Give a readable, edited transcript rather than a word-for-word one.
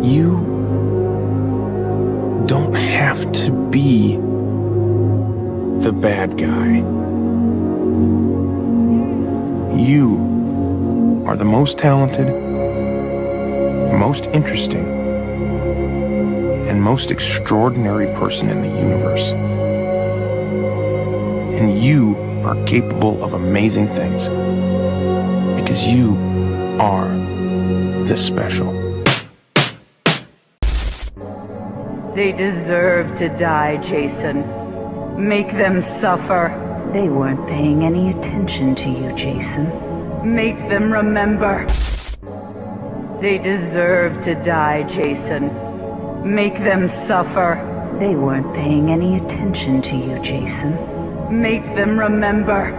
You don't have to be the bad guy. You are the most talented, most interesting, and most extraordinary person in the universe. And you are capable of amazing things because you are the special. They deserve to die, Jason. Make them suffer. They weren't paying any attention to you, Jason. Make them remember. They deserve to die, Jason. Make them suffer. They weren't paying any attention to you, Jason. Make them remember.